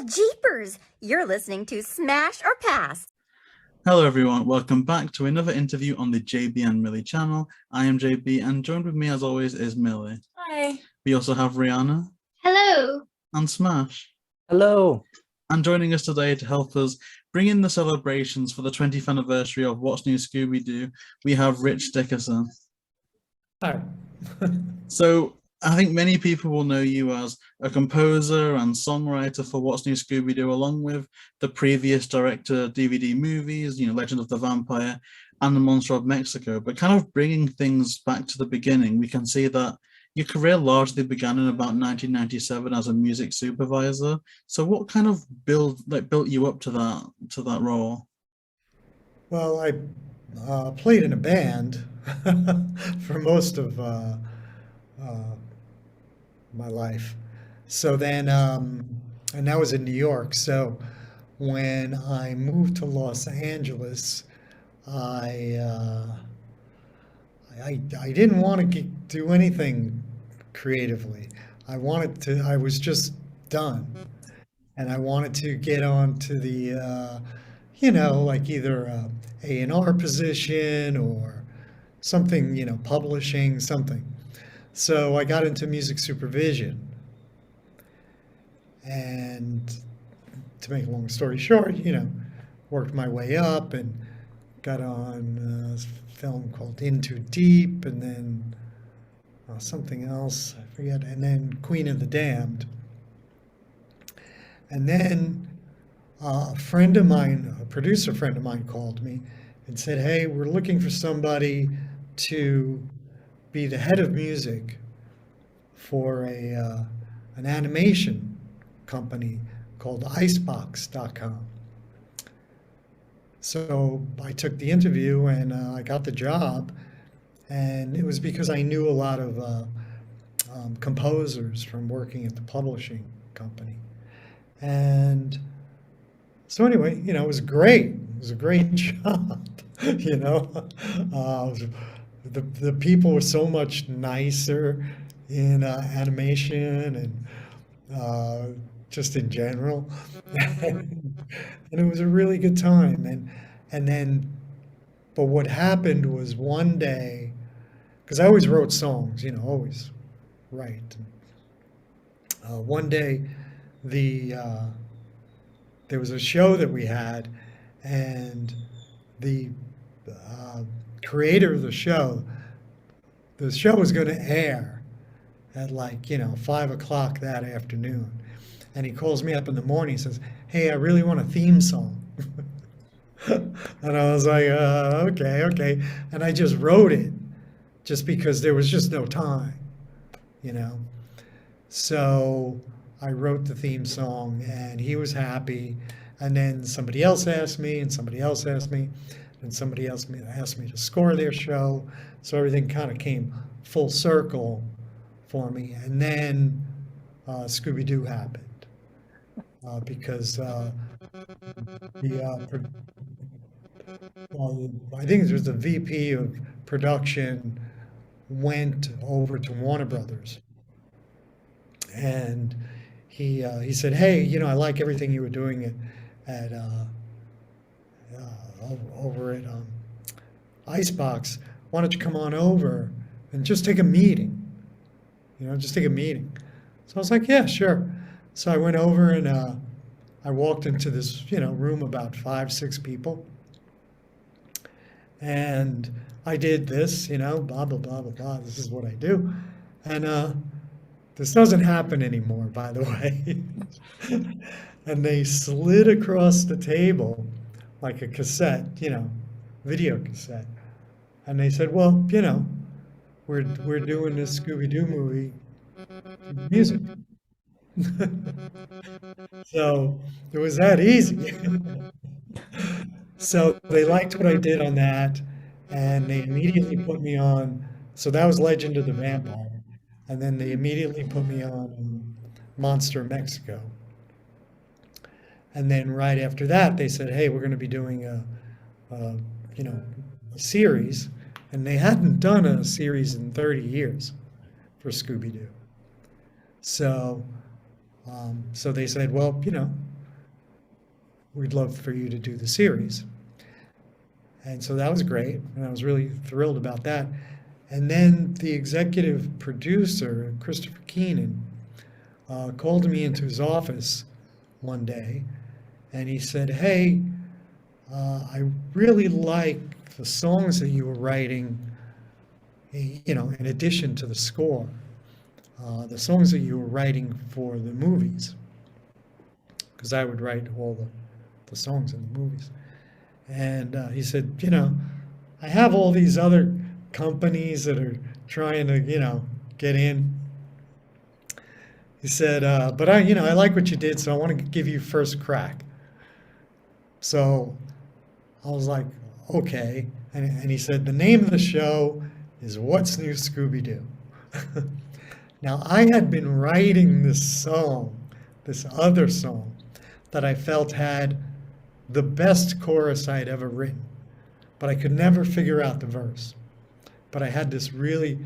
Well, jeepers! You're listening to Smash or Pass. Hello, everyone. Welcome back to another interview on the JB and Millie channel. I am JB, and joined with me, as always, is Millie. Hi. We also have Rhianna Hello. and Smash. Hello. And joining us today to help us bring in the celebrations for the 20th anniversary of What's New Scooby Doo, we have Rich Dickerson. Hi. So, I think many people will know you as a composer and songwriter for What's New Scooby Doo, along with the previous director DVD movies, Legend of the Vampire and The Monster of Mexico. But kind of bringing things back to the beginning, we can see that your career largely began in about 1997 as a music supervisor. So what kind of built you up to that role? Well, I played in a band for most of my life. So then, and that was in New York. So when I moved to Los Angeles, I I didn't want to do anything creatively. I was just done. And I wanted to get on to the, like either A&R position or something, publishing, something. So I got into music supervision. And to make a long story short, worked my way up and got on a film called In Too Deep, and then something else, I forget, and then Queen of the Damned. And then a friend of mine, a producer friend of mine, called me and said, "Hey, we're looking for somebody to be the head of music for an animation company called Icebox.com." So I took the interview and I got the job, and it was because I knew a lot of composers from working at the publishing company. And so anyway, it was great. It was a great job, the people were so much nicer in animation and just in general. And it was a really good time. And then, but what happened was one day, because I always wrote songs, always write. One day, there was a show that we had, and the creator of the show was going to air at 5 o'clock that afternoon. And he calls me up in the morning and says, "Hey, I really want a theme song." And I was like, okay. And I just wrote it just because there was just no time, So I wrote the theme song and he was happy. And then somebody else asked me, and somebody else asked me, and somebody else asked me to score their show. So everything kind of came full circle for me. And then Scooby Doo happened. Because I think it was the VP of production went over to Warner Brothers, and he said, "Hey, I like everything you were doing at over at Icebox. Why don't you come on over and just take a meeting? Just take a meeting." So I was like, "Yeah, sure." So I went over and I walked into this, room about 5, 6 people. And I did this, blah, blah, blah, blah, blah. This is what I do. And this doesn't happen anymore, by the way. And they slid across the table like a cassette, video cassette. And they said, "Well, we're doing this Scooby-Doo movie music." So it was that easy. So they liked what I did on that, and they immediately put me on. So that was Legend of the Vampire, and then they immediately put me on Monster Mexico. And then right after that, they said, "Hey, we're going to be doing a series," and they hadn't done a series in 30 years for Scooby Doo. So, so they said, "Well, we'd love for you to do the series. And so that was great, and I was really thrilled about that. And then the executive producer, Christopher Keenan, called me into his office one day, and he said, "Hey, I really like the songs that you were writing, in addition to the score, the songs that you were writing for the movies, because I would write all the songs in the movies." And he said, "I have all these other companies that are trying to, get in." He said, "But I like what you did, so I want to give you first crack." So I was like, "Okay." And he said, "The name of the show is What's New Scooby Doo." Now, I had been writing this other song, that I felt had the best chorus I'd ever written, but I could never figure out the verse. But I had this really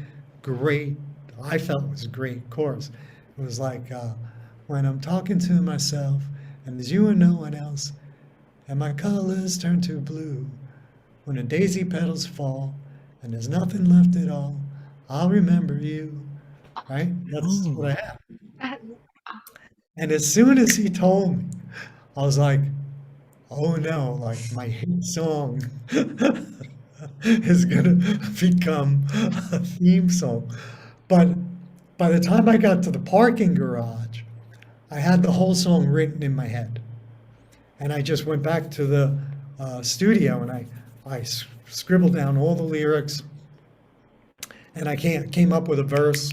great, I felt was a great chorus. It was like, when I'm talking to myself and there's you and no one else, and my colors turn to blue, when the daisy petals fall and there's nothing left at all, I'll remember you. Right? That's what I have. And as soon as he told me, I was like, oh no, like my hit song is gonna become a theme song. But by the time I got to the parking garage, I had the whole song written in my head. And I just went back to the studio, and I scribbled down all the lyrics, and I came up with a verse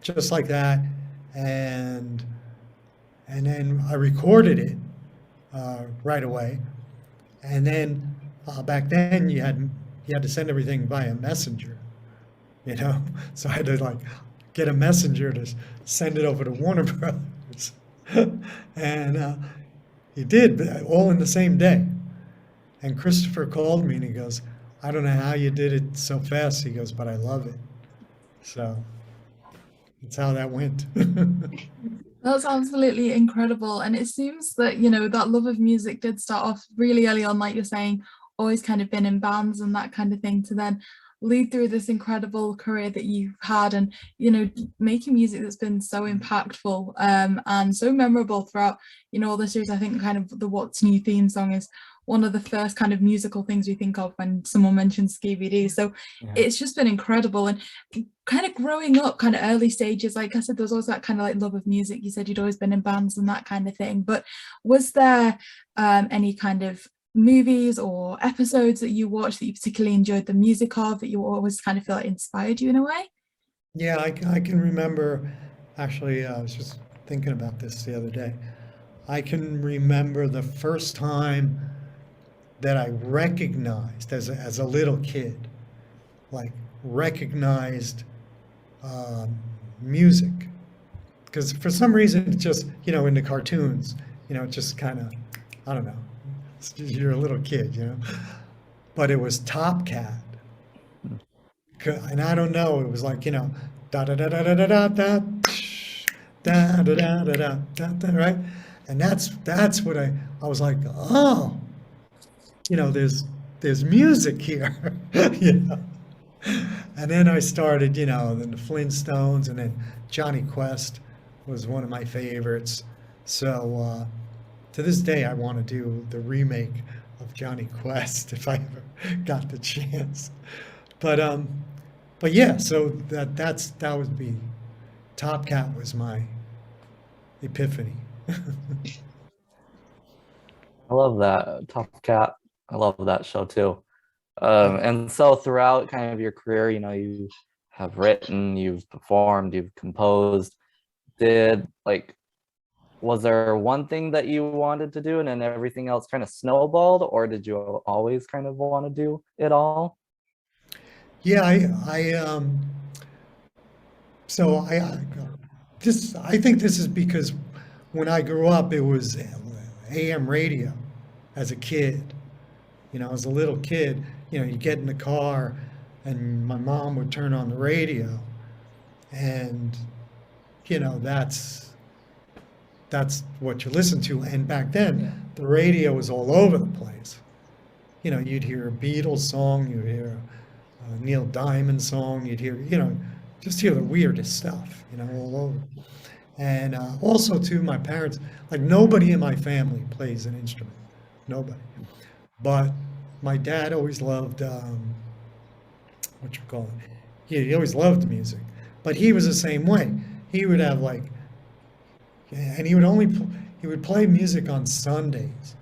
just like that, and then I recorded it right away. And then back then you had to send everything via messenger, so I had to like get a messenger to send it over to Warner Brothers. And he did, but all in the same day. And Christopher called me and he goes, "I don't know how you did it so fast." He goes, "But I love it." So that's how that went. That's absolutely incredible. And it seems that, that love of music did start off really early on, like you're saying, always kind of been in bands and that kind of thing, to then lead through this incredible career that you've had, and, making music that's been so impactful and so memorable throughout, all the series. I think kind of the What's New theme song is one of the first kind of musical things we think of when someone mentions Scooby Doo. So Yeah. it's just been incredible. And kind of growing up, kind of early stages, like I said, there was always that kind of like love of music. You said you'd always been in bands and that kind of thing. But was there any kind of movies or episodes that you watched that you particularly enjoyed the music of, that you always kind of feel like inspired you in a way? Yeah, I can remember, actually, I was just thinking about this the other day. I can remember the first time that I recognized as a little kid, like recognized music. Because for some reason, it's just, in the cartoons, it just kind of, I don't know, you're a little kid. But it was Top Cat. And I don't know, it was like, da da da da da da da da da da da da da da, right? And that's what I was like, oh, there's music here. And then I started, then the Flintstones, and then Johnny Quest was one of my favorites. So to this day, I want to do the remake of Johnny Quest if I ever got the chance. But yeah, so that would be, Top Cat was my epiphany. I love that. Top Cat. I love that show too. And so throughout kind of your career, you have written, you've performed, you've composed. Was there one thing that you wanted to do and then everything else kind of snowballed, or did you always kind of want to do it all? Yeah, so I think this is because when I grew up, it was AM radio as a kid. As a little kid, you get in the car and my mom would turn on the radio, and that's that's what you listen to. And back then, the radio was all over the place. You know, you'd hear a Beatles song, you'd hear a Neil Diamond song, you'd hear, you know, just hear the weirdest stuff, you know, all over. And also, too, my parents, like nobody in my family plays an instrument, nobody. But my dad always loved, what you call it, he always loved music. But he was the same way. He would have like, and he would play music on Sundays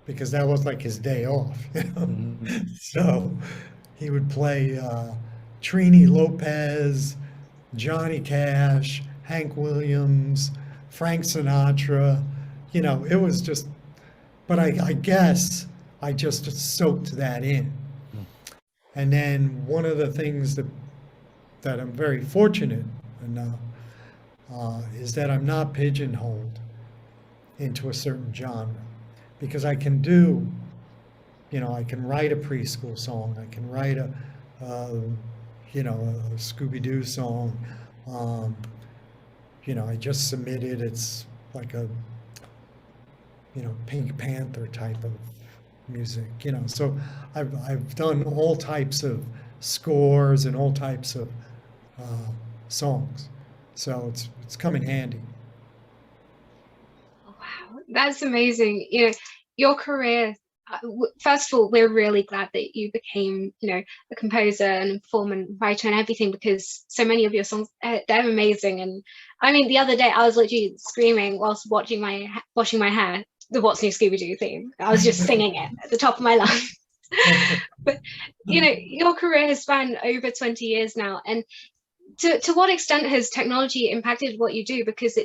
because that was like his day off. You know? So he would play Trini Lopez, Johnny Cash, Hank Williams, Frank Sinatra. You know, it was just, but I guess I just soaked that in. And then one of the things that I'm very fortunate enough is that I'm not pigeonholed into a certain genre, because I can do, you know, I can write a preschool song, I can write a Scooby Doo song. You know, I just submitted, it's like a, you know, Pink Panther type of music, you know. So I've done all types of scores and all types of songs. So it's come in handy. Wow, that's amazing. You know, your career, first of all, we're really glad that you became, you know, a composer and performer and writer and everything, because so many of your songs, they're amazing. And I mean, the other day I was literally screaming whilst washing my hair, the What's New Scooby Doo theme. I was just singing it at the top of my lungs. But, you know, your career has spanned over 20 years now. And to what extent has technology impacted what you do? Because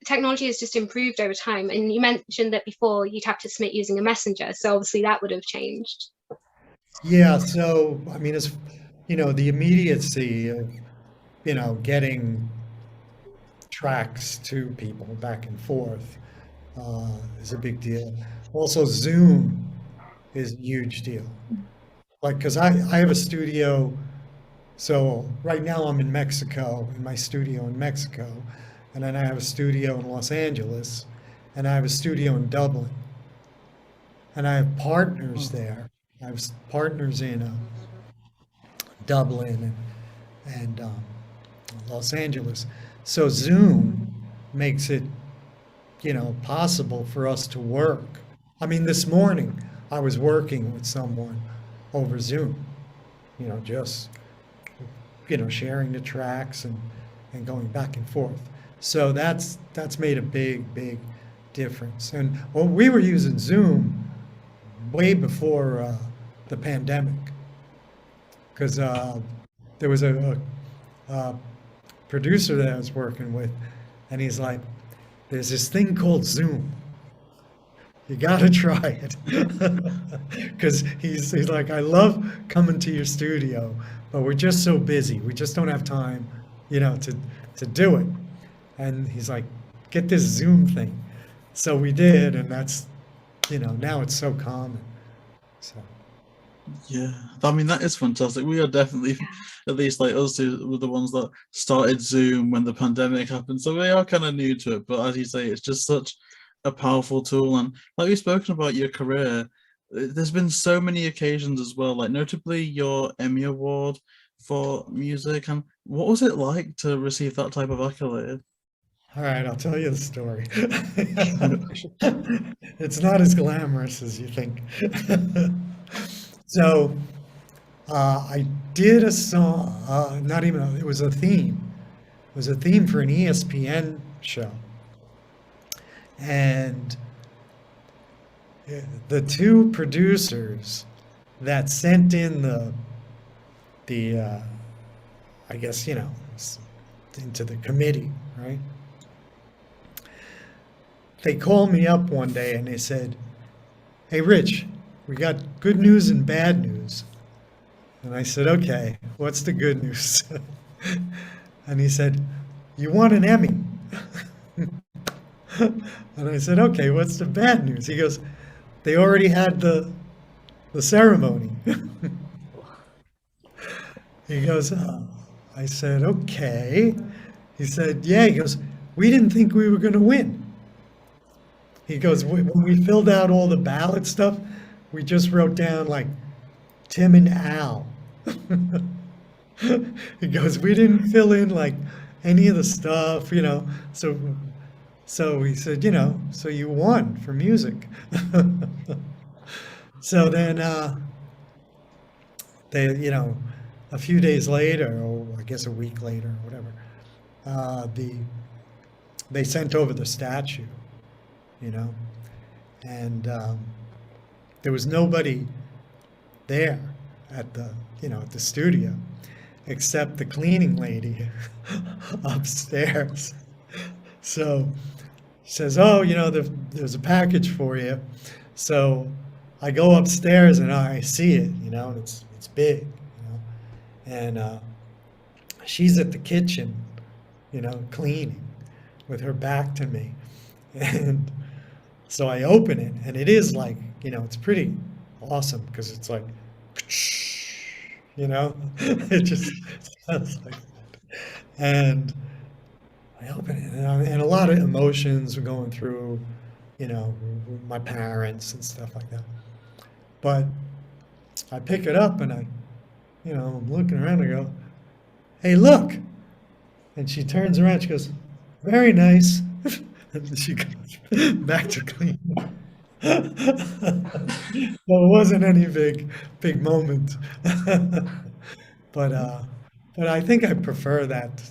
technology has just improved over time. And you mentioned that before you'd have to submit using a messenger. So obviously that would have changed. Yeah, so I mean, it's, you know, the immediacy of, you know, getting tracks to people back and forth is a big deal. Also, Zoom is a huge deal. Like, because I have a studio, so right now I'm in Mexico, in my studio in Mexico, and then I have a studio in Los Angeles, and I have a studio in Dublin. And I have partners there. I have partners in Dublin and Los Angeles. So Zoom makes it, you know, possible for us to work. I mean, this morning I was working with someone over Zoom, you know, just, you know, sharing the tracks and going back and forth. So that's made a big difference. And well, we were using Zoom way before the pandemic, because there was a producer that I was working with, and he's like, there's this thing called Zoom. You gotta try it. Because he's like, I love coming to your studio, but we're just so busy. We just don't have time, you know, to do it. And he's like, get this Zoom thing. So we did, and that's, you know, now it's so common. So. Yeah, I mean, that is fantastic. We are definitely, at least like us two, were the ones that started Zoom when the pandemic happened. So we are kind of new to it. But as you say, it's just such a powerful tool. And like we've spoken about your career, there's been so many occasions as well, like notably your Emmy Award for music. And what was it like to receive that type of accolade? All right, I'll tell you the story. It's not as glamorous as you think. So I did a song, not even, it was a theme. It was a theme for an ESPN show. And the two producers that sent in the I guess, you know, into the committee, right? They called me up one day and they said, hey, Rich, we got good news and bad news. And I said, okay, what's the good news? And he said, you won an Emmy. And I said, okay, what's the bad news? He goes, they already had the ceremony. He goes, I said, okay. He said, yeah. He goes, we didn't think we were going to win. He goes, when we filled out all the ballot stuff, we just wrote down like Tim and Al. He goes, we didn't fill in like any of the stuff, you know. So he said, you know, so you won for music. So then they, you know, a few days later, or I guess a week later, or whatever, they sent over the statue, you know, and there was nobody there at the, you know, at the studio, except the cleaning lady upstairs. So she says, "Oh, you know, there's a package for you." So I go upstairs and I see it, you know, and it's big, you know, and she's at the kitchen, you know, cleaning with her back to me, and so I open it, and it is like, you know, it's pretty awesome because it's like, you know, it just sounds like that. And I open it, and a lot of emotions were going through, you know, my parents and stuff like that. But I pick it up and you know, I'm looking around and I go, "Hey, look." And she turns around, she goes, "Very nice." And she goes back to cleaning. Well, it wasn't any big moment. But I think I prefer that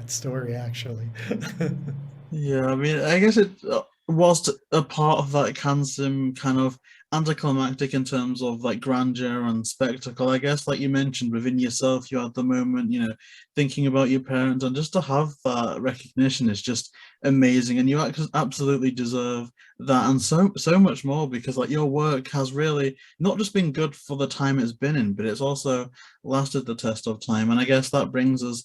story actually. Yeah, I mean, I guess it was a part of that Kasem kind of anticlimactic in terms of like grandeur and spectacle. I guess, like you mentioned, within yourself, you had the moment, you know, thinking about your parents, and just to have that recognition is just amazing. And you absolutely deserve that, and so much more, because like your work has really not just been good for the time it's been in, but it's also lasted the test of time. And I guess that brings us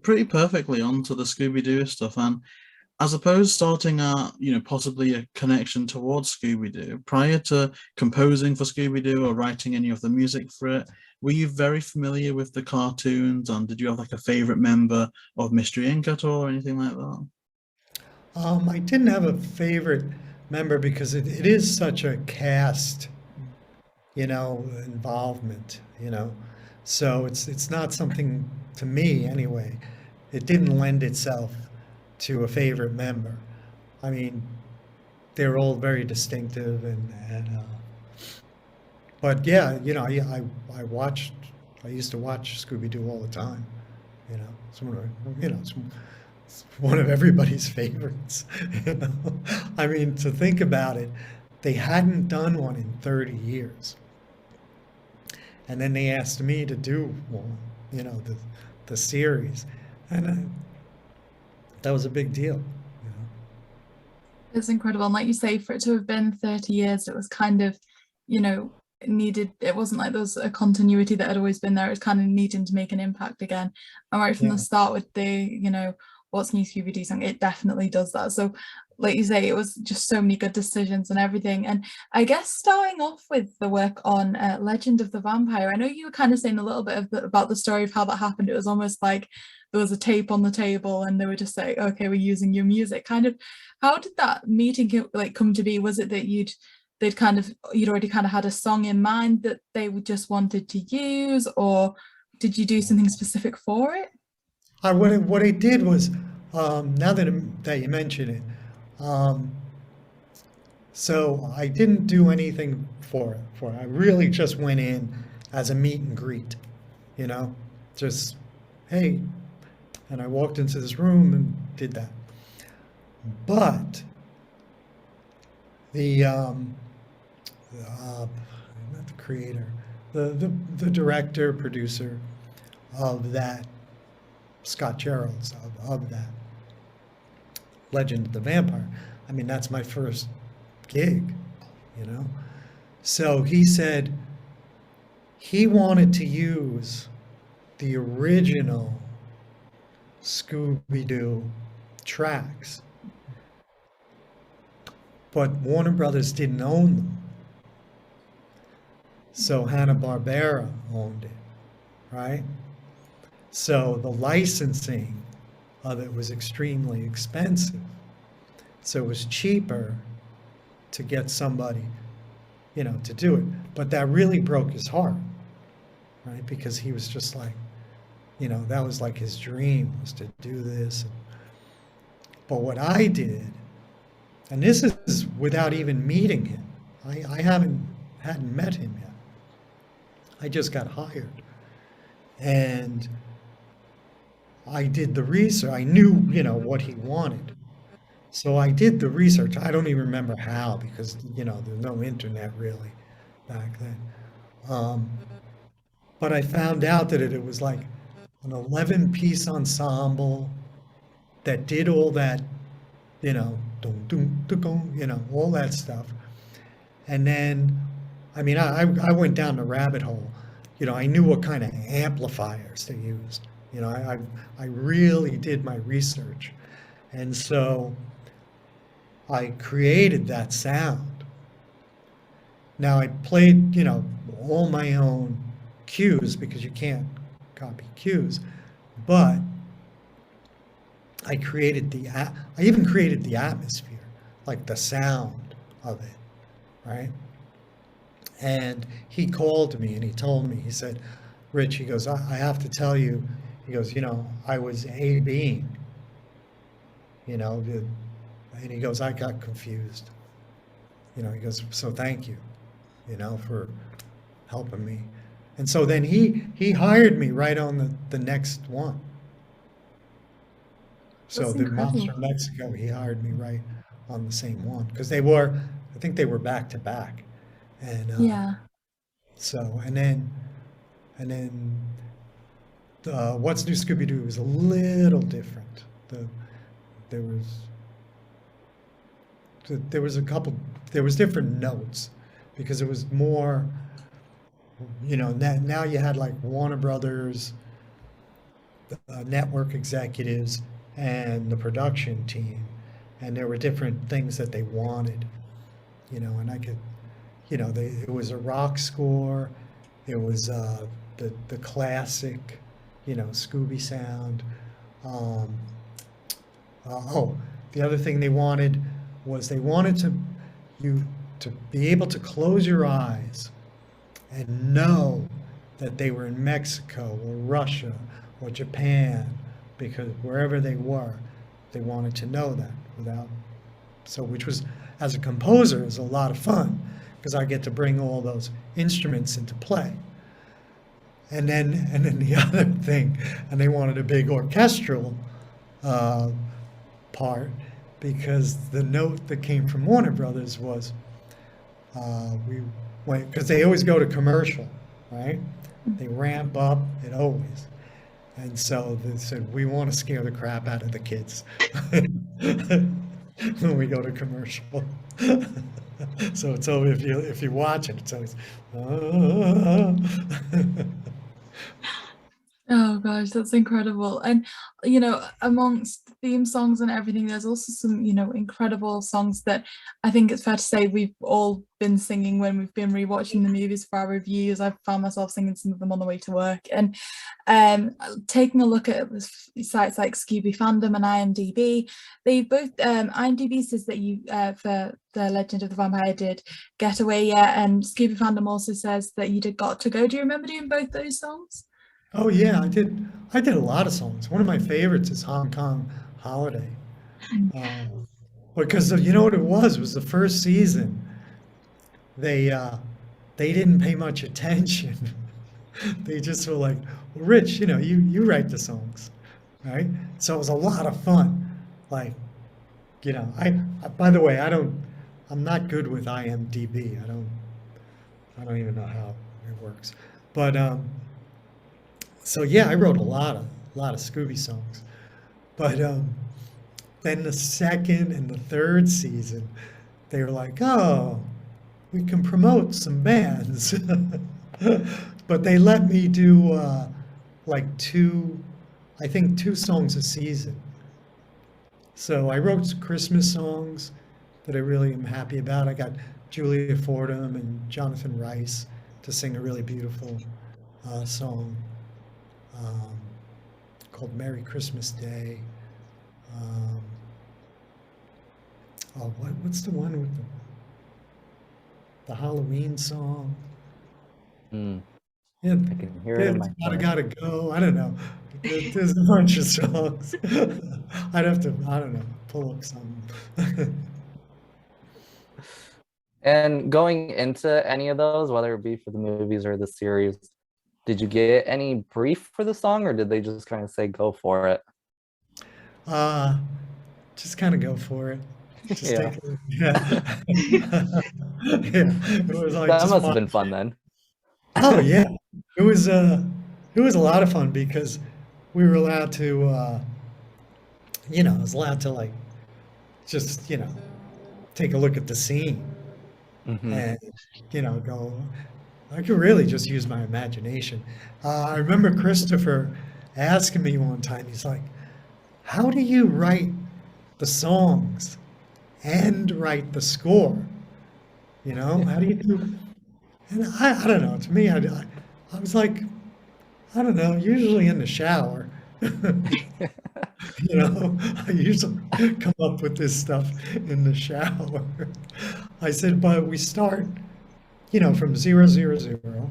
pretty perfectly onto the Scooby Doo stuff. And I suppose starting at, you know, possibly a connection towards Scooby Doo, prior to composing for Scooby Doo or writing any of the music for it, were you very familiar with the cartoons, and did you have like a favorite member of Mystery Inc. at all or anything like that? I didn't have a favorite member because it is such a cast, you know, involvement, you know. So it's not something, to me anyway, it didn't lend itself to a favorite member. I mean, they're all very distinctive and but yeah, you know, I watched, I used to watch Scooby Doo all the time, you know. It's one of, you know, it's one of everybody's favorites, you know. I mean, to think about it, they hadn't done one in 30 years. And then they asked me to do one, you know, the series. And that was a big deal, you know. It's incredible. And like you say, for it to have been 30 years, it was kind of, you know, needed. It wasn't like there was a continuity that had always been there. It was kind of needing to make an impact again. And right from Yeah. the start with the, you know, What's New Scooby Doo song, it definitely does that. So like you say, it was just so many good decisions and everything. And I guess starting off with the work on Legend of the Vampire, I know you were kind of saying a little bit about the story of how that happened. It was almost like there was a tape on the table and they were just like, okay, we're using your music. Kind of, how did that meeting like come to be? Was it that you'd already kind of had a song in mind that they would just wanted to use, or did you do something specific for it? What I did was, now that you mention it, so I didn't do anything for it. I really just went in as a meet and greet, you know, just, hey, and I walked into this room and did that. But not the creator, the director, producer of that, Scott Gerald's of that Legend of the Vampire. I mean, that's my first gig, you know. So he said he wanted to use the original Scooby-Doo tracks, but Warner Brothers didn't own them. So Hanna-Barbera owned it, right? So the licensing of it was extremely expensive. So it was cheaper to get somebody, you know, to do it. But that really broke his heart, right? Because he was just like, you know, that was like his dream, was to do this. But what I did, and this is without even meeting him, I hadn't met him yet. I just got hired. And I did the research. I knew, you know, what he wanted. So I did the research. I don't even remember how, because, you know, there's no internet really back then. But I found out that it was like an 11-piece ensemble that did all that, you know, dum, dum, dum, dum, you know, all that stuff. And then, I mean, I went down the rabbit hole. You know, I knew what kind of amplifiers they used. You know, I really did my research. And so I created that sound. Now I played, you know, all my own cues, because you can't copy cues, but I even created the atmosphere, like the sound of it, right? And he called me and he told me, he said, Rich, he goes, I have to tell you, he goes, you know, I was A-Bing, you know, and he goes, I got confused. You know, he goes, so thank you, you know, for helping me. And so then he hired me right on the next one. So That's the incredible. Monster Mexico, he hired me right on the same one, because they were, I think they were back to back. And Yeah. so, and then What's New Scooby Doo was a little different. There was there was different notes, because it was more, you know, now you had like Warner Brothers, network executives, and the production team, and there were different things that they wanted, you know, and I could, you know, it was a rock score, it was the classic, you know, Scooby sound. The other thing they wanted was you to be able to close your eyes and know that they were in Mexico or Russia or Japan, because wherever they were, they wanted to know that which was, as a composer, is a lot of fun, because I get to bring all those instruments into play. And then the other thing, and they wanted a big orchestral part, because the note that came from Warner Brothers was, because they always go to commercial, right? They ramp up, it always. And so they said, we want to scare the crap out of the kids when we go to commercial. So it's always, if you watch it, it's always, Oh gosh, that's incredible. And you know, amongst theme songs and everything, there's also some, you know, incredible songs that I think it's fair to say we've all been singing when we've been rewatching the movies for our reviews. I've found myself singing some of them on the way to work. And taking a look at sites like Scooby Fandom and IMDb, they both IMDb says that you for The Legend of the Vampire did Getaway Yet, and Scooby Fandom also says that you did Got to Go. Do you remember doing both those songs? oh yeah, I did a lot of songs. One of my favorites is Hong Kong Holiday. Because you know what it was the first season, they didn't pay much attention. They just were like, well, Rich, you know, you write the songs, right? So it was a lot of fun. Like, you know, by the way, I'm not good with IMDb. I don't even know how it works. But so yeah, I wrote a lot of Scooby songs. But then the second and the third season, they were like, oh, we can promote some bands. But they let me do like two songs a season. So I wrote some Christmas songs that I really am happy about. I got Julia Fordham and Jonathan Rice to sing a really beautiful song called Merry Christmas Day. What's the one with the Halloween song. Mm, Yeah, I can hear it in my head. gotta go. I don't know. There's a bunch of songs. I'd have to, I don't know, pull up some. And going into any of those, whether it be for the movies or the series, did you get any brief for the song, or did they just kind of say go for it? Just kind of go for it. Just Yeah. take it. Yeah. Yeah. It was like That just must have been fun then. Oh yeah. It was a lot of fun because we were allowed to I was allowed to like just, take a look at the scene Mhm. and go. I could really just use my imagination. I remember Christopher asking me one time, he's like, how do you write the songs and write the score? How do you do? And I don't know. To me, I was like, I don't know, usually in the shower. I usually come up with this stuff in the shower. I said, but we start, from 0, 0, 0.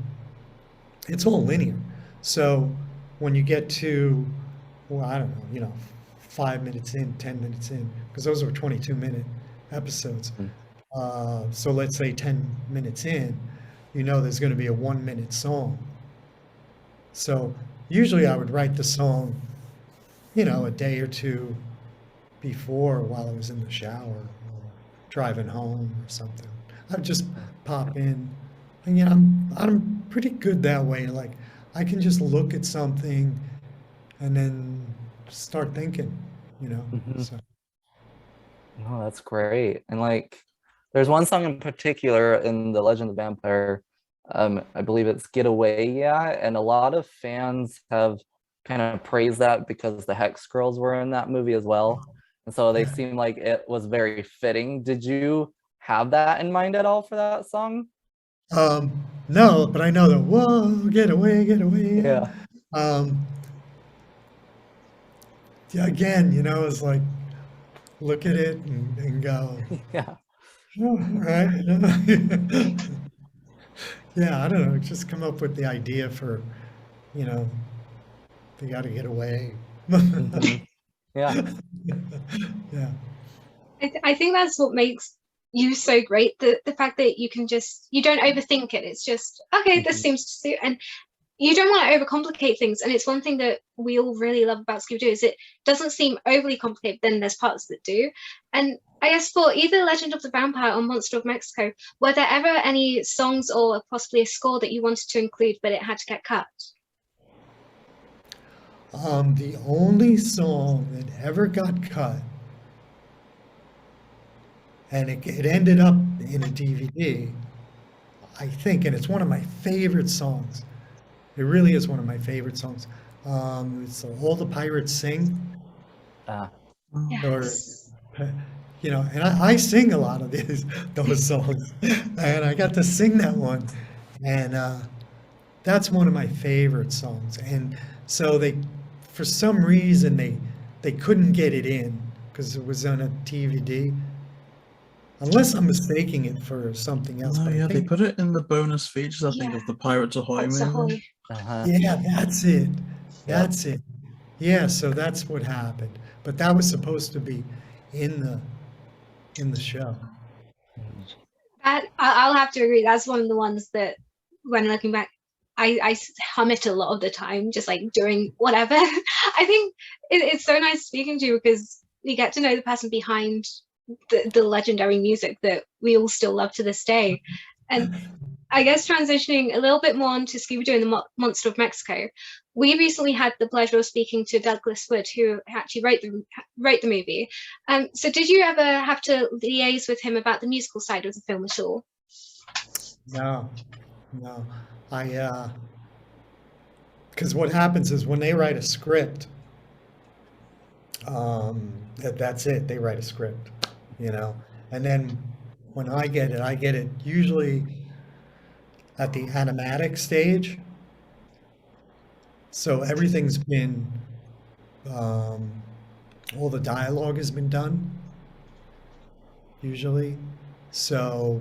It's all linear. So when you get to, well, I don't know, 5 minutes in, 10 minutes in, because those were 22-minute episodes. So let's say 10 minutes in, there's going to be a 1-minute song. So usually I would write the song, a day or two before while I was in the shower or driving home or something. I'd just pop in. And I'm pretty good that way. Like I can just look at something and then start thinking, Mhm. So. Oh, that's great. And like, there's one song in particular in The Legend of the Vampire. I believe it's Get Away, yeah. And a lot of fans have kind of praised that because the Hex Girls were in that movie as well. And so they Yeah. seem like it was very fitting. Did you have that in mind at all for that song? No, but I know that, whoa, get away, get away. Yeah. Yeah, again, it's like, look at it and go, Yeah. oh, all right. Yeah, I don't know. Just come up with the idea for, they got to get away. Mhm. Yeah. Yeah. I think that's what makes you so great. The fact that you can you don't overthink it. It's just, okay, this Mhm. seems to suit. And you don't want to overcomplicate things. And it's one thing that we all really love about Scooby Doo is it doesn't seem overly complicated, then there's parts that do. And I guess for either Legend of the Vampire or Monster of Mexico, were there ever any songs or possibly a score that you wanted to include, but it had to get cut? The only song that ever got cut, and it ended up in a DVD, I think, and it's one of my favorite songs. It really is one of my favorite songs. It's All the Pirates Sing, Ah. or, Yes. and I sing a lot of those songs, and I got to sing that one, and that's one of my favorite songs. And so for some reason, they couldn't get it in because it was on a DVD. Unless I'm mistaking it for something else, No, but I yeah, they think, put it in the bonus features, I think, Yeah. of the Pirates Ahoy That's movie. Ahoy. Uh-huh. yeah, that's it. Yep. That's it. Yeah, so that's what happened. But that was supposed to be in the show. I'll have to agree. That's one of the ones that, when looking back, I hum it a lot of the time, just like doing whatever. I think it's so nice speaking to you because you get to know the person behind the legendary music that we all still love to this day. And I guess transitioning a little bit more onto Scooby Doo and the Monster of Mexico, we recently had the pleasure of speaking to Douglas Wood, who actually wrote the movie. So did you ever have to liaise with him about the musical side of the film at all? No, because what happens is when they write a script, that's it. They write a script, and then when I get it usually at the animatic stage. So everything's been, all the dialogue has been done, usually. So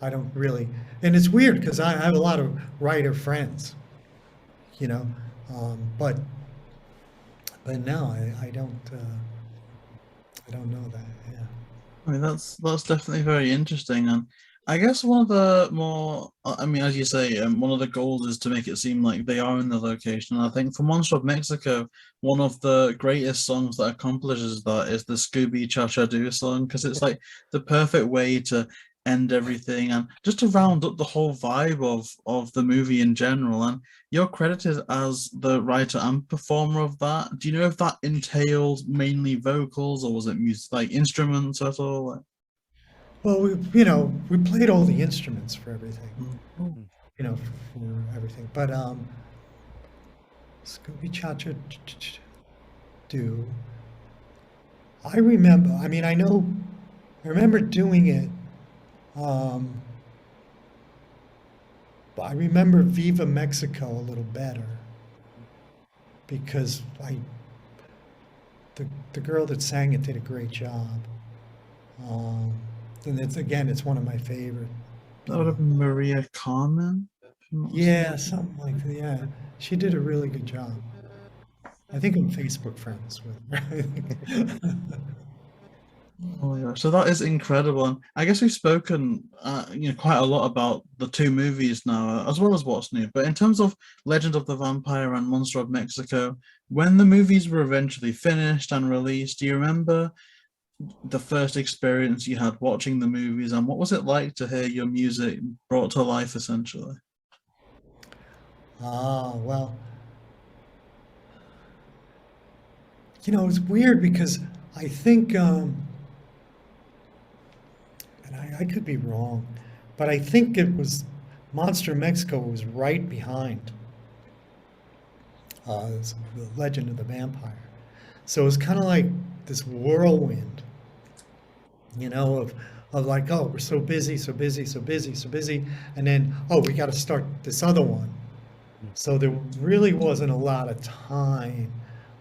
I don't really, and it's weird because I have a lot of writer friends, you know, but no, I don't know that. Yeah. I mean, that's definitely very interesting, and I guess one of the more, I mean, as you say, one of the goals is to make it seem like they are in the location. And I think for Monster of Mexico, one of the greatest songs that accomplishes that is the Scooby Cha Cha Do song, because it's like the perfect way to end everything and just to round up the whole vibe of the movie in general. And you're credited as the writer and performer of that. Do you know if that entailed mainly vocals or was it music, like instruments at all? Well, we played all the instruments for everything, Mm. for everything. But Scooby Cha Cha Do, I remember. I mean, I remember doing it. But I remember Viva Mexico a little better because the girl that sang it did a great job. And it's one of my favorite. That would have been Maria Carmen. Yeah, something like that. Yeah, she did a really good job. I think I'm Facebook friends with her. Oh yeah, so that is incredible, and I guess we've spoken, quite a lot about the two movies now, as well as what's new. But in terms of Legend of the Vampire and Monster of Mexico, when the movies were eventually finished and released, do you remember the first experience you had watching the movies, and what was it like to hear your music brought to life, essentially? Well, it's weird because I think, and I could be wrong, but I think it was Monster of Mexico was right behind the Legend of the Vampire. So it was kind of like this whirlwind, of like, oh, we're so busy, so busy, so busy, so busy, and then, oh, we got to start this other one. So there really wasn't a lot of time.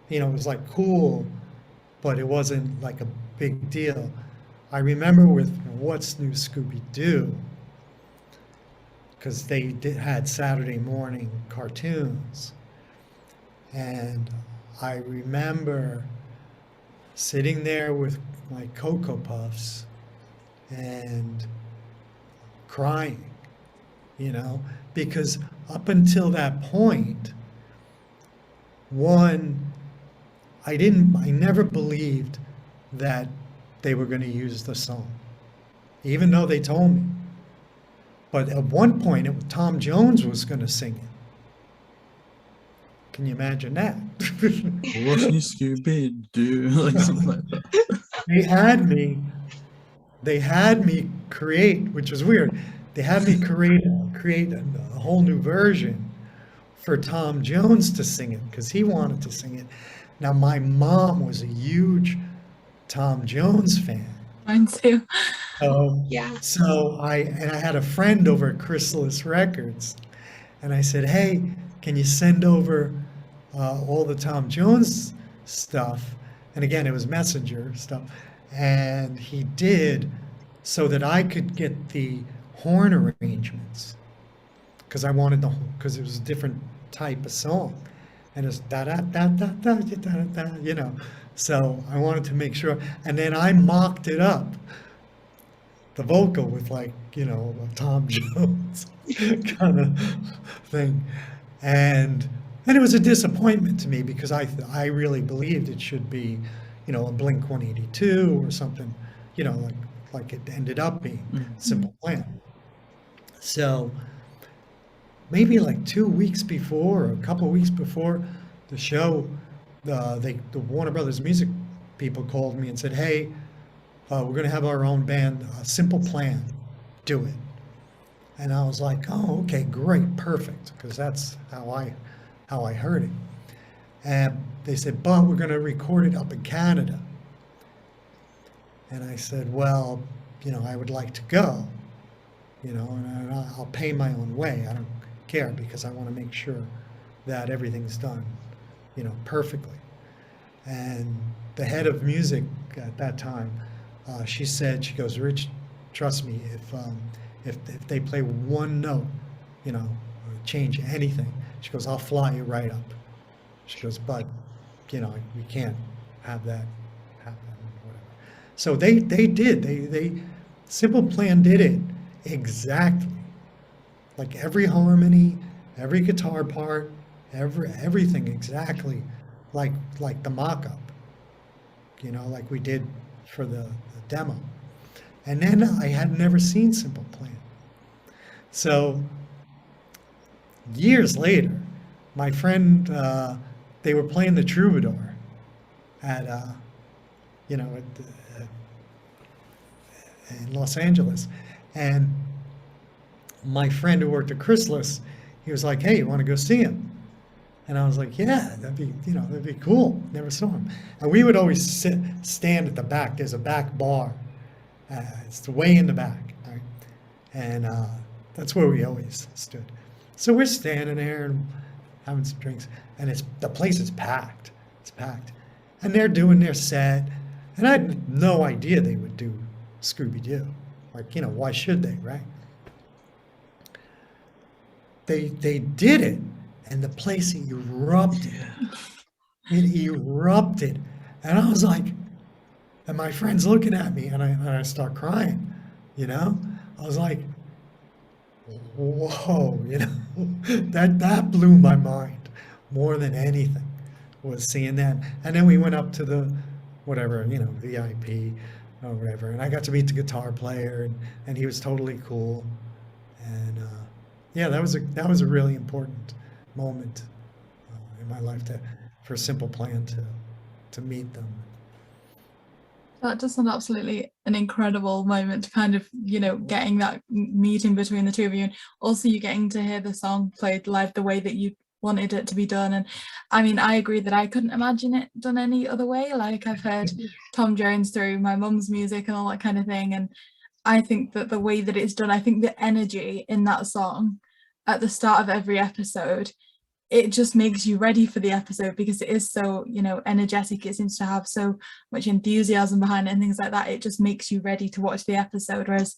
It was like cool, but it wasn't like a big deal. I remember with What's New Scooby Doo, because they had Saturday morning cartoons, and I remember sitting there with my Cocoa Puffs and crying, because up until that point, I never believed that they were going to use the song, even though they told me. But at one point, Tom Jones was going to sing it. Can you imagine that? What's new Scooby Doo? Like something like that. They had me create, which was weird. They had me create a whole new version for Tom Jones to sing it because he wanted to sing it. Now, my mom was a huge Tom Jones fan. Mine too. Yeah. So I had a friend over at Chrysalis Records, and I said, "Hey, can you send over all the Tom Jones stuff?" And again, it was Messenger stuff, and he did, so that I could get the horn arrangements, because because it was a different type of song, and it's da da da da da da da, So I wanted to make sure, and then I mocked it up, the vocal with a Tom Jones kind of thing, and it was a disappointment to me because I really believed it should be, a Blink 182 or something, like it ended up being, Simple Plan. So maybe like 2 weeks before or a couple weeks before the show, the Warner Brothers music people called me and said, "Hey, we're going to have our own band, Simple Plan, do it." And I was like, "Oh, okay, great, perfect," because that's how I heard it. And they said, "But we're going to record it up in Canada." And I said, "Well, I would like to go, and I'll pay my own way. I don't care because I want to make sure that everything's done, perfectly." And the head of music at that time, she goes, "Rich, trust me, if they play one note, you know, or change anything. She goes, I'll fly you right up. She goes, but, you know, we can't have that happen, whatever. So they did. Simple Plan did it exactly. Like every harmony, every guitar part, everything exactly like the mock-up, you know, like we did for the demo. And then I had never seen Simple Plan. So years later, my friend, they were playing the Troubadour at, you know, in Los Angeles. And my friend who worked at Chrysalis, he was like, hey, you want to go see him? And I was like, yeah, that'd be cool. Never saw him. And we would always stand at the back. There's a back bar. It's the way in the back, right? And that's where we always stood. So we're standing there and having some drinks, and the place is packed. It's packed. And they're doing their set, and I had no idea they would do Scooby Doo. Like, you know, why should they, right? They did it, and the place erupted. It erupted. And I was like, and my friend's looking at me, and I start crying, you know? I was like, whoa, you know? That blew my mind more than anything, was seeing that. And then we went up to the, whatever, you know, VIP or whatever, and I got to meet the guitar player, and he was totally cool. And yeah, that was a really important moment in my life for Simple Plan to meet them. That just sounds absolutely an incredible moment to kind of, you know, getting that meeting between the two of you, and also you getting to hear the song played live the way that you wanted it to be done. And I mean, I agree that I couldn't imagine it done any other way. Like, I've heard Tom Jones through my mum's music and all that kind of thing, and I think that the way that it's done, I think the energy in that song at the start of every episode, it just makes you ready for the episode, because it is so, you know, energetic. It seems to have so much enthusiasm behind it and things like that. It just makes you ready to watch the episode, whereas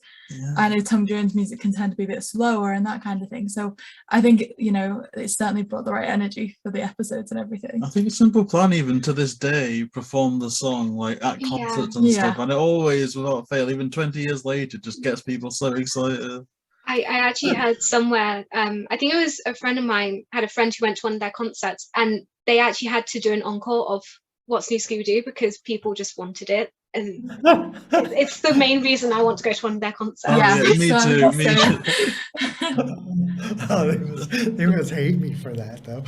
I know Tom Jones music can tend to be a bit slower and that kind of thing. So I think, you know, it certainly brought the right energy for the episodes and everything. I think Simple Plan, even to this day, perform the song like at concerts and stuff, and it always, without fail, even 20 years later, just gets people so excited. I actually heard somewhere, I think it was a friend of mine, had a friend who went to one of their concerts, and they actually had to do an encore of What's New Scooby Doo because people just wanted it. And it's the main reason I want to go to one of their concerts. Oh, yeah, me too. Oh, they must hate me for that, though.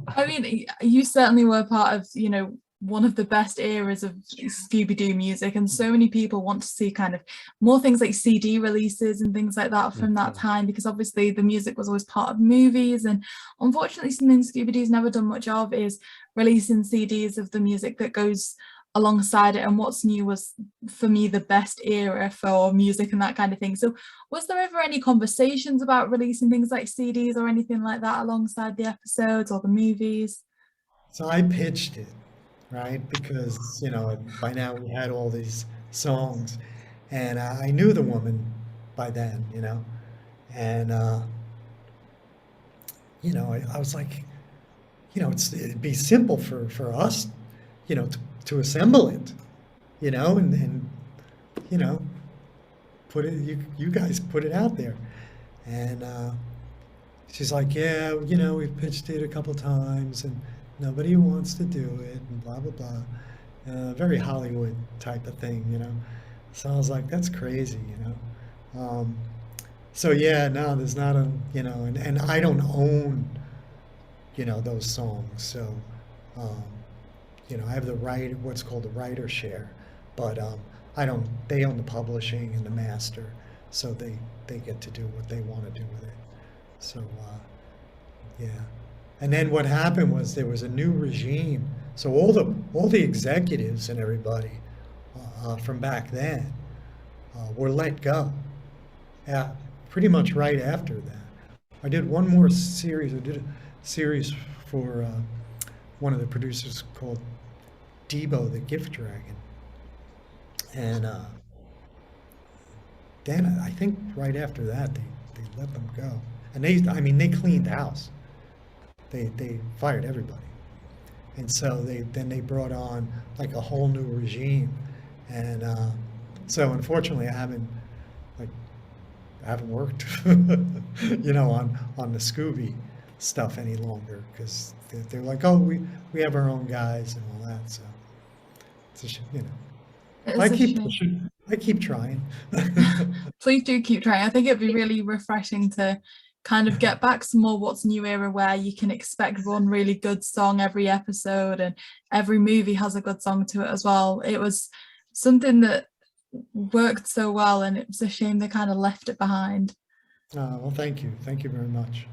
I mean, you certainly were part of, you know, one of the best eras of Scooby-Doo music, and so many people want to see kind of more things like CD releases and things like that from that time, because obviously the music was always part of movies, and unfortunately something Scooby-Doo's never done much of is releasing CDs of the music that goes alongside it. And What's New was, for me, the best era for music and that kind of thing. So was there ever any conversations about releasing things like CDs or anything like that alongside the episodes or the movies? So I pitched it, right? Because, you know, by now we had all these songs, and I knew the woman by then, you know, and, you know, I was like, you know, it'd be simple for us, you know, to assemble it, you know, and you know, put it, you guys put it out there. And she's like, yeah, you know, we've pitched it a couple times and nobody wants to do it, and blah, blah, blah. Very Hollywood type of thing, you know. So I was like, that's crazy, you know. So yeah, no, there's not a, you know, and I don't own, you know, those songs. So, you know, I have the right, what's called the writer share, but I don't, they own the publishing and the master, so they get to do what they want to do with it. So, yeah. And then what happened was there was a new regime. So all the executives and everybody from back then were let go. Pretty much right after that. I did one more series. I did a series for one of the producers called Debo the Gift Dragon. And then I think right after that they let them go, and they cleaned house. They fired everybody, and so they brought on like a whole new regime, and so unfortunately I haven't worked, on the Scooby stuff any longer, because they're like, oh, we have our own guys and all that. So it's It's I a keep shame. pushing, I keep trying. Please do keep trying. I think it'd be really refreshing to kind of get back some more What's New era where you can expect one really good song every episode and every movie has a good song to it as well. It was something that worked so well, and it was a shame they kind of left it behind. Well, thank you very much.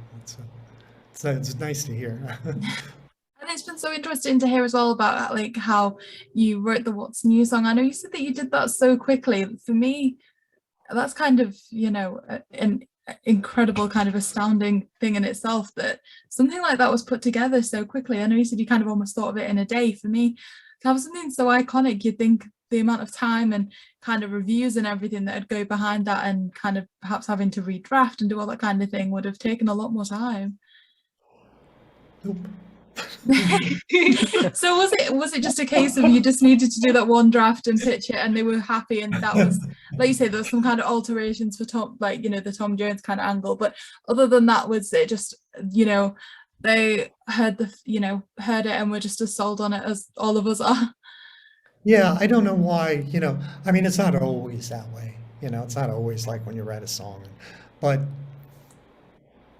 It's nice to hear. And it's been so interesting to hear as well about like how you wrote the What's New song. I know you said that you did that so quickly. For me, that's kind of, an incredible kind of astounding thing in itself, that something like that was put together so quickly. I know you said you kind of almost thought of it in a day. For me, to have something so iconic, you'd think the amount of time and kind of reviews and everything that would go behind that, and kind of perhaps having to redraft and do all that kind of thing, would have taken a lot more time. Nope. So was it just a case of you just needed to do that one draft and pitch it, and they were happy, and that was, like you say, there was some kind of alterations for Tom, like, the Tom Jones kind of angle, but other than that, was it just, they heard heard it and were just as sold on it as all of us are? Yeah, I don't know why, it's not always that way. It's not always like when you write a song, but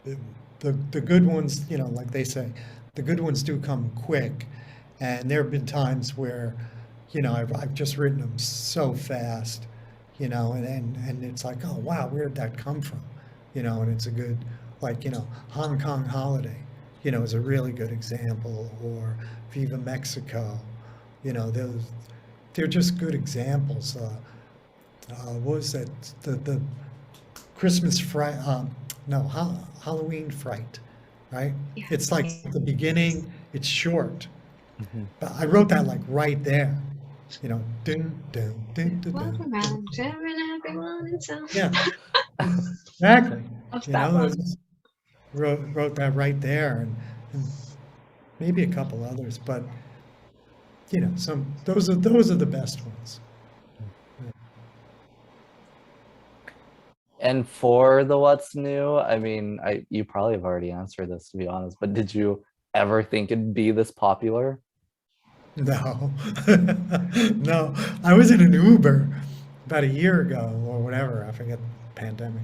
the good ones, like they say, the good ones do come quick. And there have been times where, I've just written them so fast, and it's like, oh wow, where did that come from? And it's a good, like, Hong Kong Holiday, is a really good example, or Viva Mexico, they're just good examples. What was that? The Christmas fright? No, Halloween Fright, right? Yeah. It's like the beginning. It's short, Mhm. but I wrote that like right there. Dun, dun, dun, dun, dun, Welcome dun, around, everyone in town. yeah, exactly. Love You that know, I one. just wrote that right there, and maybe a couple others, but those are the best ones. And for the What's New, I mean, you probably have already answered this, to be honest, but did you ever think it'd be this popular? No, no. I was in an Uber about a year ago or whatever. I forget, pandemic.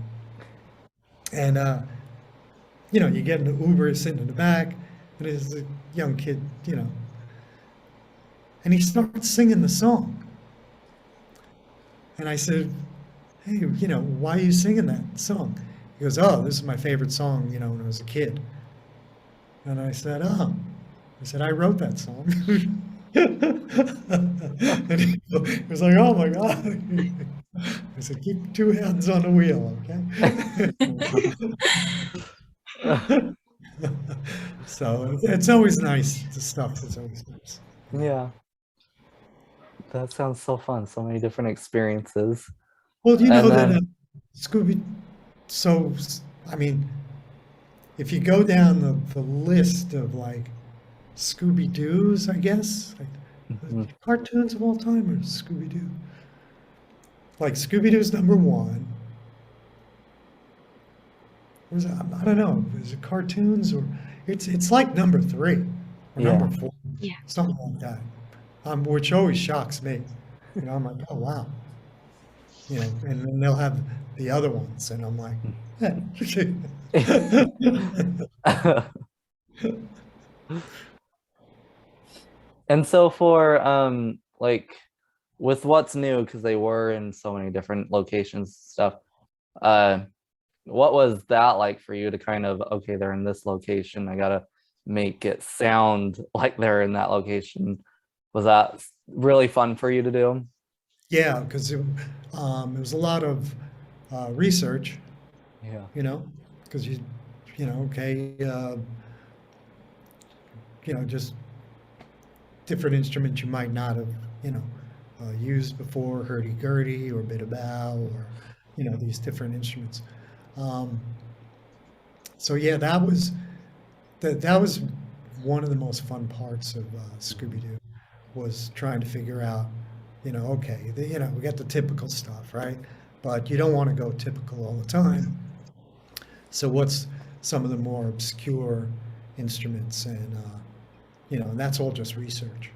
And you get in the Uber, sitting in the back, and there's a young kid, and he starts singing the song. And I said, hey, why are you singing that song? He goes, oh, this is my favorite song, when I was a kid. And I said, I wrote that song. And he was like, oh my God. I said, keep two hands on the wheel, okay? So it's always nice. The stuff is always nice. Yeah. That sounds so fun. So many different experiences. Well, you know And that then- Scooby, so, I mean, if you go down the list of like Scooby Doo's, I guess, like Mhm. cartoons of all time or Scooby Doo. Like Scooby Doo's number one. Or is it, I don't know, is it cartoons, or it's like number three or Yeah. number four, Yeah. something like that. Which always shocks me. I'm like, oh wow. And then they'll have the other ones, and I'm like, And so for like with What's New, because they were in so many different locations stuff, what was that like for you to kind of, okay, they're in this location, I gotta make it sound like they're in that location? Was that really fun for you to do? Yeah, because it was a lot of research, Yeah. because okay, just different instruments you might not have, used before, hurdy-gurdy or bit-a-bow, or, these different instruments. So yeah, that was one of the most fun parts of Scooby Doo, was trying to figure out, okay, we got the typical stuff, right? But you don't want to go typical all the time. So what's some of the more obscure instruments, and and that's all just research.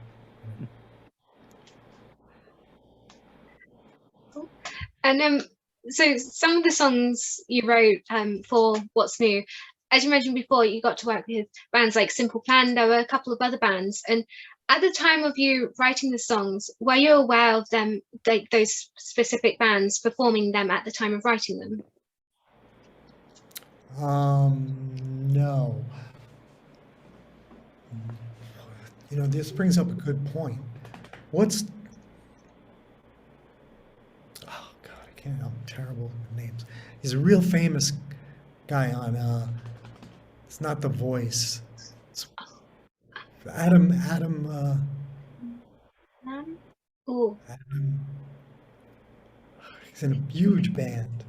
And so some of the songs you wrote for What's New, as you mentioned before, you got to work with bands like Simple Plan. There were a couple of other bands, and at the time of you writing the songs, were you aware of them, like those specific bands, performing them at the time of writing them? No. This brings up a good point. Oh God, I'm terrible with names. He's a real famous guy on, it's not The Voice. It's Adam, Oh, he's in a huge band.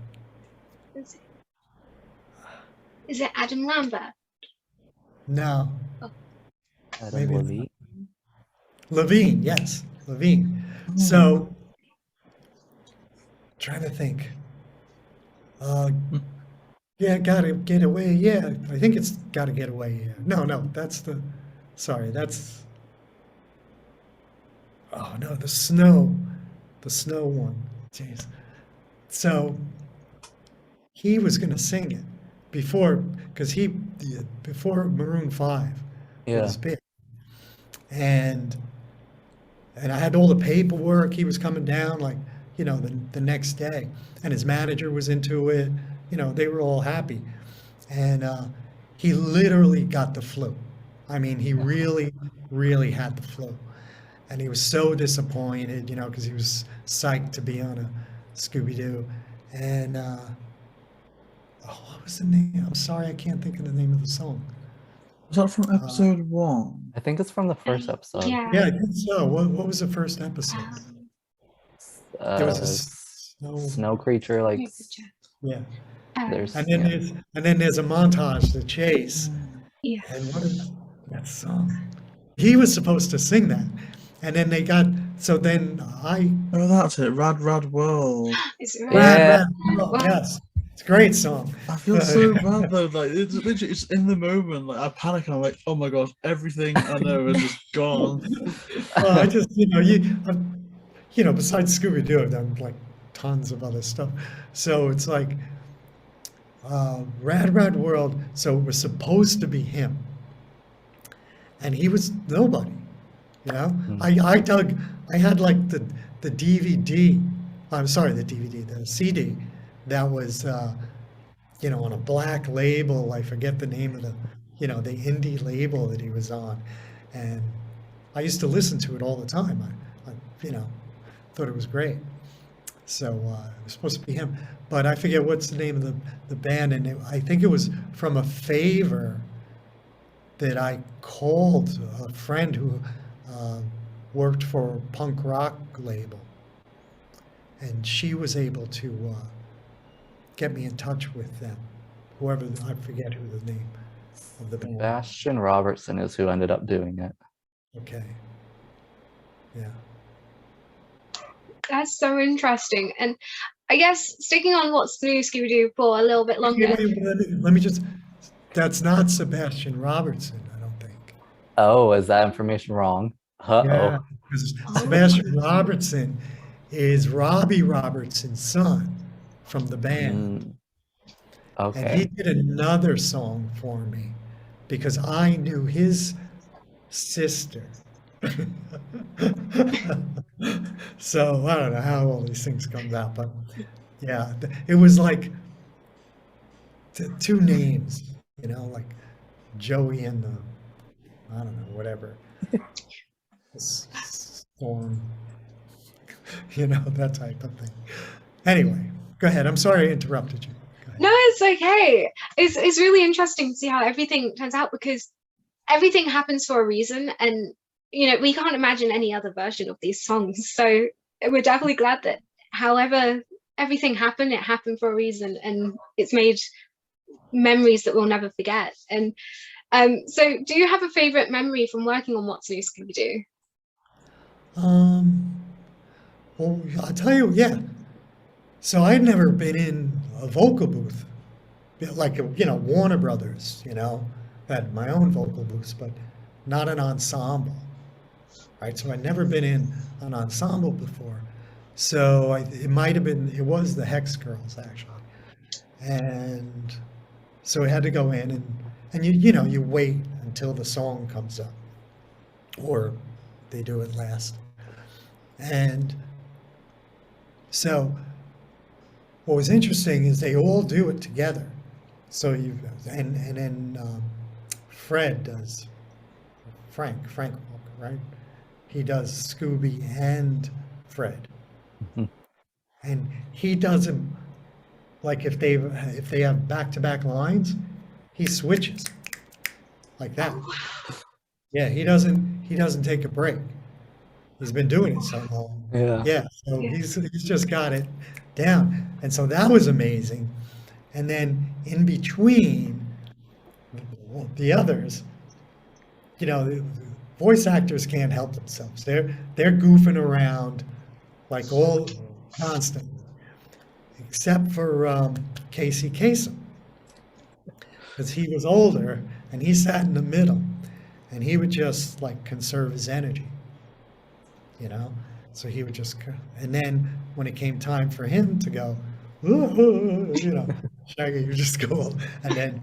is it Adam Lambert? No. Adam Maybe it's Levine. Levine, yes, Levine. So, trying to think. Yeah, Gotta Get Away. Yeah, I think it's Gotta Get Away. Yeah. No, that's oh no, the snow one. Jeez. So he was going to sing it before Maroon 5 Yeah. was big, and I had all the paperwork. He was coming down like the next day, and his manager was into it. They were all happy, and he literally got the flu. I mean, he really, really had the flu, and he was so disappointed, because he was psyched to be on a Scooby Doo, and what was the name? I'm sorry, I can't think of the name of the song. Was that from episode 1? I think it's from the first episode. Yeah. Yeah, I think so. What was the first episode? There was a Snow creature, like yeah. there's And then there's a montage, the chase. Yeah. And what is that song? He was supposed to sing that, and then Oh, that's it. Rad Rad World. Is it Yeah. Yes, it's a great song. I feel so bad though. Like it's literally, it's in the moment. Like I panic. And I'm like, oh my gosh, everything I know is just gone. I just besides Scooby Doo, I've done like tons of other stuff. So it's like Rad Rad World. So it was supposed to be him, and he was nobody. I had like the DVD. I'm sorry, the CD that was on a black label. I forget the name of the indie label that he was on, and I used to listen to it all the time. I thought it was great. So it was supposed to be him, but I forget what's the name of the band, and I think it was from a favor that I called a friend who worked for a punk rock label, and she was able to get me in touch with them. Whoever, I forget who the name of the band. Sebastian Robertson is who ended up doing it. Okay. Yeah. That's so interesting. And I guess sticking on What's New Scooby Doo for a little bit longer. Let me just. That's not Sebastian Robertson, I don't think. Oh, is that information wrong? Uh-oh. Yeah, because Sebastian Robertson is Robbie Robertson's son from the band. Okay. And he did another song for me because I knew his sister. So I don't know how all these things come out, but yeah, it was like two names, like Joey and I don't know, whatever. Storm, that type of thing. Anyway, go ahead. I'm sorry I interrupted you. No, it's okay. It's really interesting to see how everything turns out, because everything happens for a reason, and we can't imagine any other version of these songs. So we're definitely glad that however everything happened. It happened for a reason, and it's made memories that we'll never forget. And so do you have a favorite memory from working on What's New Scooby Doo? Well, I'll tell you, yeah. So I'd never been in a vocal booth, like, Warner Brothers, had my own vocal booths, but not an ensemble, right? So I'd never been in an ensemble before. So it was the Hex Girls, actually. And so I had to go in and you wait until the song comes up, or they do it last. And so what was interesting is they all do it together. So and then Fred does, Frank Welker, right? He does Scooby and Fred. And he doesn't, like, if they have back-to-back lines, he switches like that. Yeah, he doesn't take a break. He's been doing it so long. Yeah. So he's just got it down. And so that was amazing. And then in between the others, the voice actors can't help themselves. They're goofing around like all constantly, except for Kasem, because he was older and he sat in the middle, and he would just like conserve his energy, So he would just, and then when it came time for him to go, Shaggy, you just go, and then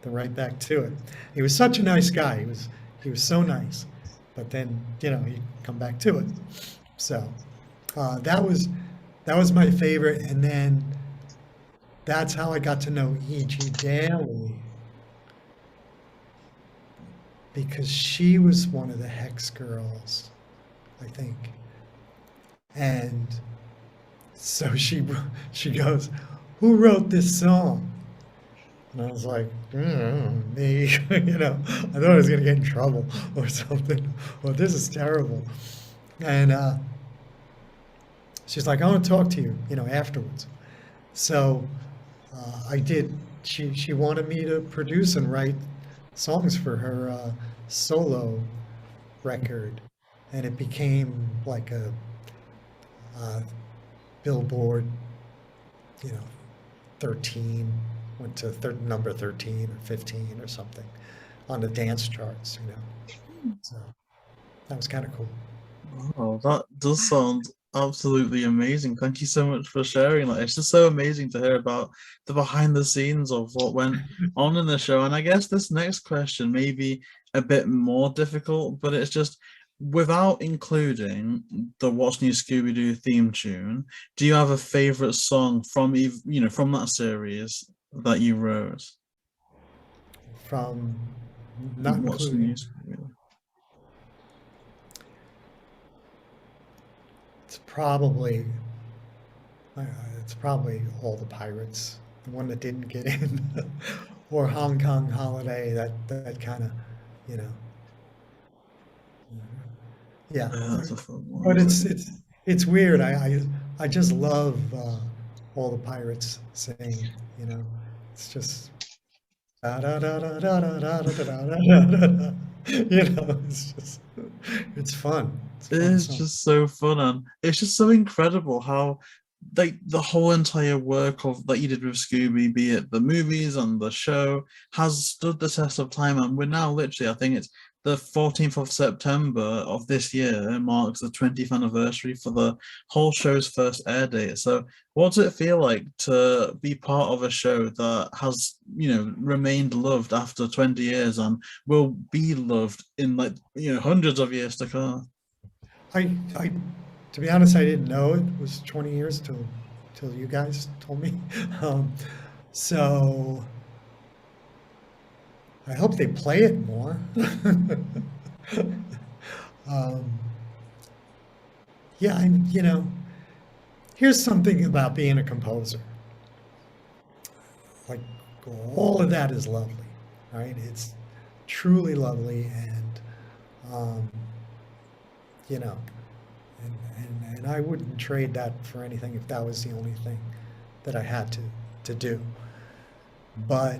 they're right back to it. He was such a nice guy. He was so nice, but then he'd come back to it. So that was my favorite, and then that's how I got to know E.G. Daly, because she was one of the Hex Girls, I think. And so she goes, "Who wrote this song?" And I was like, me, I thought I was going to get in trouble or something. Well, this is terrible. And she's like, "I want to talk to you, afterwards." So I did. She wanted me to produce and write songs for her solo record, and it became like a Billboard, 13, went to number 13 or 15 or something on the dance charts, So that was kind of cool. Oh, that does sound absolutely amazing. Thank you so much for sharing that. It's just so amazing to hear about the behind the scenes of what went on in the show. And I guess this next question may be a bit more difficult, but it's just, without including the What's New Scooby Doo theme tune, do you have a favorite song from from that series that you wrote? From not What's including. New Scooby Doo? It's probably All the Pirates, the one that didn't get in, or Hong Kong Holiday. That kind of, yeah. That's a fun one. But it's weird. I just love All the Pirates singing. It's just da da da da da da da da da da. It's fun. It's just so fun, and it's just so incredible how the whole entire work of that you did with Scooby, be it the movies and the show, has stood the test of time. And we're now literally, I think it's the 14th of September of this year marks the 20th anniversary for the whole show's first air date. So what does it feel like to be part of a show that has, remained loved after 20 years and will be loved in hundreds of years to come? To be honest, I didn't know it was 20 years till you guys told me. So I hope they play it more. Yeah, here's something about being a composer. Like, all of that is lovely, right? It's truly lovely, and and I wouldn't trade that for anything if that was the only thing that I had to do. But,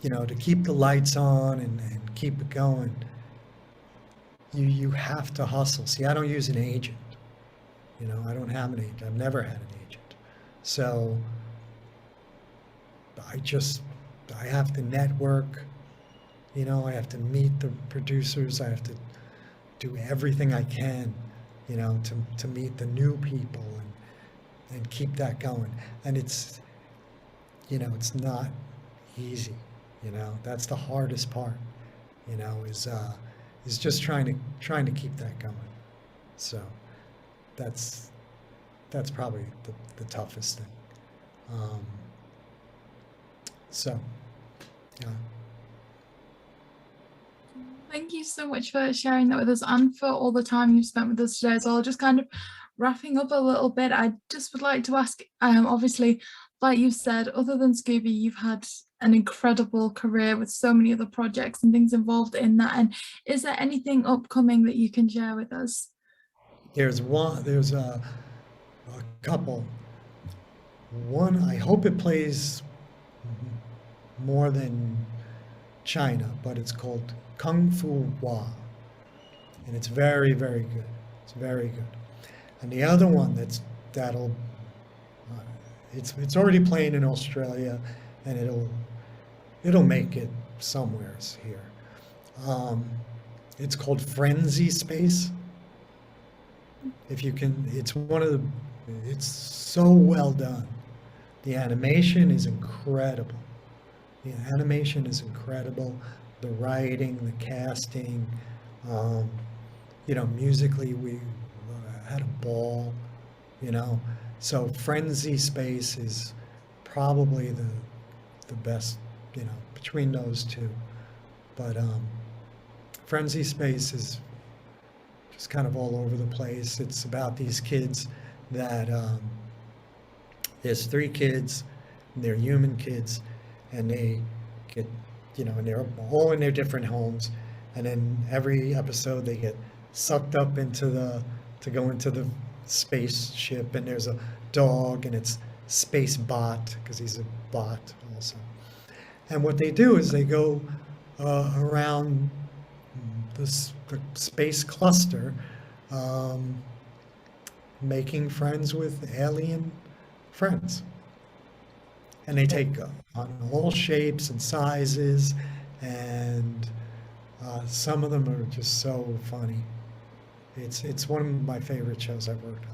you know, to keep the lights on and keep it going, you have to hustle. See, I don't use an agent. You know, I don't have an agent. I've never had an agent. So I have to network, you know, I have to meet the producers. I have to do everything I can, you know, to meet the new people and keep that going. And it's, you know, it's not easy, you know, that's the hardest part, you know, is just trying to keep that going. So that's probably the toughest thing. So, yeah. Thank you so much for sharing that with us and for all the time you've spent with us today as well. Just kind of wrapping up a little bit, I just would like to ask, obviously, like you said, other than Scooby, you've had an incredible career with so many other projects and things involved in that. And is there anything upcoming that you can share with us? There's a couple. One, I hope it plays more than China, but it's called Kung Fu Hua, and it's very, very good. It's very good. And the other one that'll it's already playing in Australia, and it'll make it somewheres here. It's called Frenzy Space. If you can, it's so well done. The animation is incredible. The animation is incredible. The writing, the casting, you know, musically we had a ball, you know. So Frenzy Space is probably the best, you know, between those two. But Frenzy Space is just kind of all over the place. It's about these kids that there's 3 kids, and they're human kids, and they get, you know, and they're all in their different homes, and then every episode they get sucked up to go into the spaceship, and there's a dog, and it's Space Bot, because he's a bot also. And what they do is they go around the space cluster, making friends with alien friends. And they take on all shapes and sizes, and some of them are just so funny. It's one of my favorite shows I've worked on.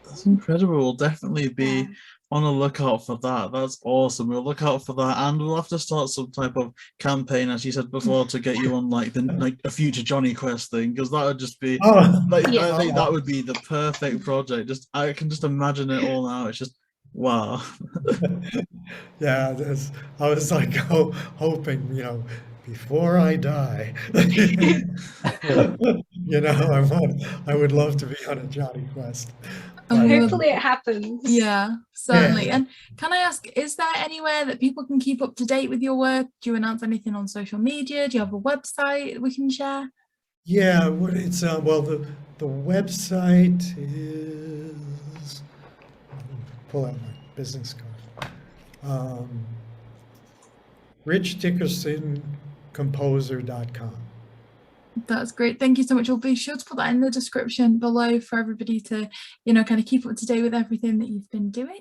That's incredible. We'll definitely be on the lookout for that. That's awesome. We'll look out for that, and we'll have to start some type of campaign, as you said before, to get you on like a future Johnny Quest thing, because that would just be I think that would be the perfect project. I can just imagine it all now. It's just wow. Yeah, I was like hoping, you know, before I die, you know, I would love to be on a Johnny Quest. Hopefully it happens. Yeah, certainly. Yeah. And can I ask, is there anywhere that people can keep up to date with your work? Do you announce anything on social media? Do you have a website we can share? Yeah, it's well, the website is, pull out my business card. Rich Dickerson composer.com. That's great. Thank you so much. We'll be sure to put that in the description below for everybody to, you know, kind of keep up to date with everything that you've been doing.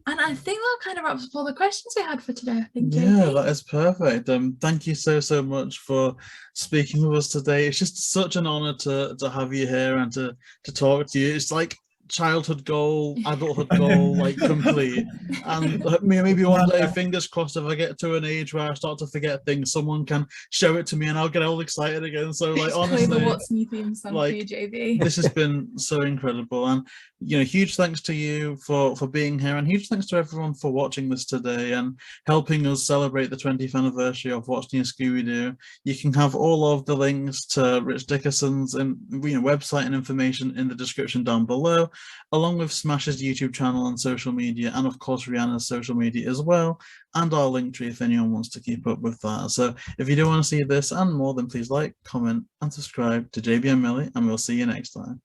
And I think that kind of wraps up all the questions we had for today, I think. Yeah, JP. that is perfect. Thank you so much for speaking with us today. It's just such an honor to have you here and to talk to you. It's like childhood goal, adulthood goal, like complete. And maybe one day, fingers crossed, if I get to an age where I start to forget things, someone can show it to me and I'll get all excited again. So like, honestly, the What's New theme song for you, JB. This has been so incredible. And you know, huge thanks to you for being here, and huge thanks to everyone for watching this today and helping us celebrate the 20th anniversary of What's New Scooby Doo. You can have all of the links to Rich Dickerson's website and information in the description down below, along with Smash's YouTube channel and social media, and of course Rhianna's social media as well, and our link tree if anyone wants to keep up with that. So if you do want to see this and more, then please like, comment and subscribe to JB and Millie, and we'll see you next time.